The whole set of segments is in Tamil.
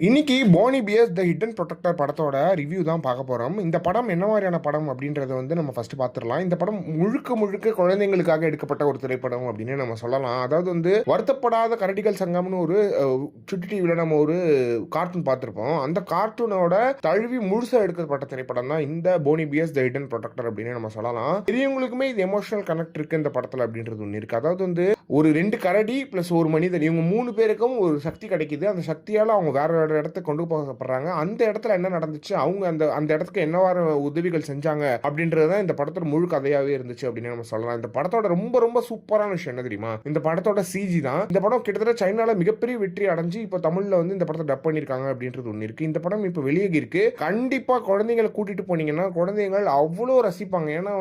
இன்னைக்கு Boonie Bears the hidden protector படத்தோட ரிவ்யூ தான் பார்க்க போறோம். இந்த படம் என்ன மாதிரியான படம் அப்படின்றத நம்ம ஃபர்ஸ்ட் பார்த்துடலாம். இந்த படம் முழுக்க முழுக்க குழந்தைங்களுக்காக எடுக்கப்பட்ட ஒரு திரைப்படம் அப்படின்னு நம்ம சொல்லலாம். அதாவது வருத்தப்படாத கரடிகள் சங்கம்னு ஒரு சுட்டி டிவியில் நம்ம ஒரு கார்ட்டூன் பார்த்துருப்போம். அந்த கார்ட்டூனோட தழுவி முழுசா எடுக்கப்பட்ட திரைப்படம் தான் இந்த Boonie Bears the hidden protector அப்படின்னு நம்ம சொல்லலாம். பெரியவங்களுக்குமே இது எமோஷனல் கனெக்ட் இருக்கு இந்த படத்தில் அப்படின்றது ஒன்று இருக்கு. அதாவது ஒரு 2 கரடி பிளஸ் ஒரு மனிதன், இவங்க 3 பேருக்கும் ஒரு சக்தி கிடைக்குது. அந்த சக்தியால் அவங்க வேற இடத்துக்கு கொண்டு போகப்படுறாங்க. அந்த இடத்துல என்ன நடந்துச்சு, அவங்க அந்த அந்த இடத்துக்கு என்னவாறு உதவிகள் செஞ்சாங்க அப்படின்றது தான் இந்த படத்தோட முழு கதையாவே இருந்துச்சு அப்படின்னு நம்ம சொல்லலாம். இந்த படத்தோட ரொம்ப ரொம்ப சூப்பரான விஷயம் என்ன தெரியுமா, இந்த படத்தோட சிஜி தான். இந்த படம் கிட்டத்தட்ட சைனால மிகப்பெரிய வெற்றி அடைஞ்சு இப்போ தமிழ்ல இந்த படத்தை டப் பண்ணிருக்காங்க அப்படின்றது ஒன்று இருக்கு. இந்த படம் இப்போ வெளியே இருக்கு. கண்டிப்பா குழந்தைங்களை கூட்டிட்டு போனீங்கன்னா குழந்தைகள் அவ்வளோ ரசிப்பாங்க. ஏன்னா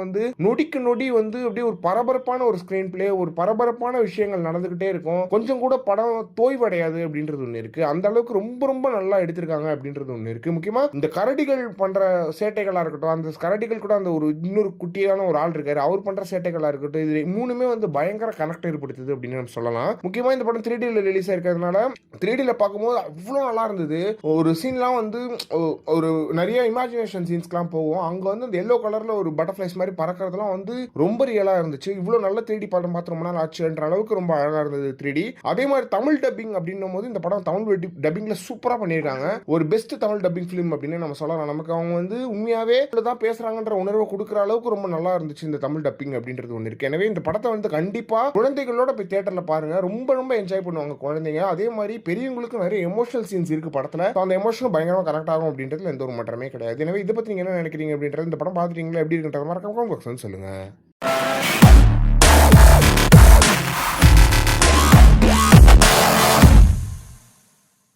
நொடிக்கு நொடி அப்படியே ஒரு பரபரப்பான ஒரு ஸ்கிரீன் பிளே, ஒரு பரபரப்பான விஷயங்கள் நடந்துகிட்டே இருக்கும். கொஞ்சம் கூட படம் தோய்வடையாது அப்படின்றது ஒன்று இருக்கு. அந்த அளவுக்கு ரொம்ப ரொம்ப நல்லா எடுத்திருக்காங்க அப்படின்றது ஒன்று இருக்கு. முக்கியமா இந்த கரடிகள் பண்ற சேட்டைகளா இருக்கட்டும், அந்த கரடிகள் கூட அந்த ஒரு இன்னொரு குட்டியான ஒரு ஆள் இருக்காரு, அவர் பண்ற சேட்டைகளா இருக்கட்டும், இது மூணுமே பயங்கர கனெக்ட் ஏற்படுத்துது அப்படின்னு நம்ம சொல்லலாம். முக்கியமா இந்த படம் 3D ரிலீஸ் ஆயிருக்கிறதுனால 3D பார்க்கும்போது அவ்வளோ நல்லா இருந்தது. ஒரு சீன்லாம் ஒரு நிறைய இமேஜினேஷன் சீன்ஸ்க்குலாம் போவோம். அங்க அந்த எல்லோ கலர்ல ஒரு பட்டர்ஃபிளைஸ் மாதிரி பறக்கிறதுலாம் ரொம்ப ரியலா இருந்துச்சு. இவ்வளோ நல்ல 3D படம் பார்த்து ரொம்ப நாள் ஆச்சுன்ற அளவுக்கு ரொம்ப அழகா இருந்தது 3D. அதே மாதிரி தமிழ் டப்பிங் அப்படின்னும் போது இந்த படம் தமிழ் டப்பிங்ல சூப்பரா பண்ணியிருக்காங்க. ஒரு பெஸ்ட் தமிழ் டப்பிங் ஃபிலிம் அப்படின்னு நம்ம சொல்லலாம். நமக்கு அவங்க உண்மையாவே தான் பேசுறாங்கன்ற உணர்வை கொடுக்குற அளவுக்கு ரொம்ப நல்லா இருந்துச்சு இந்த தமிழ் டப்பிங் அப்படின்றது ஒன்று இருக்கு. எனவே இந்த படத்தை கண்டிப்பா குழந்தைகளோட போய் தியேட்டர்ல பாருங்க. ரொம்ப ரொம்ப என்ஜாய் பண்ணுவாங்க குழந்தைங்க. அதே மாதிரி பெரியவங்களுக்கு நிறைய எமோஷனல் சீன்ஸ் இருக்கு படத்துல. அந்த எமோஷன் பயங்கரமா கனெக்ட் ஆகும் அப்படின்றதுல எந்த ஒரு மாற்றமே கிடையாது. எனவே இதை பத்தி நீங்க என்ன நினைக்கிறீங்க அப்படின்றது, இந்த படம் பாத்துட்டீங்களா, எப்படி இருக்குன்ற மறக்காம சொல்லுங்க.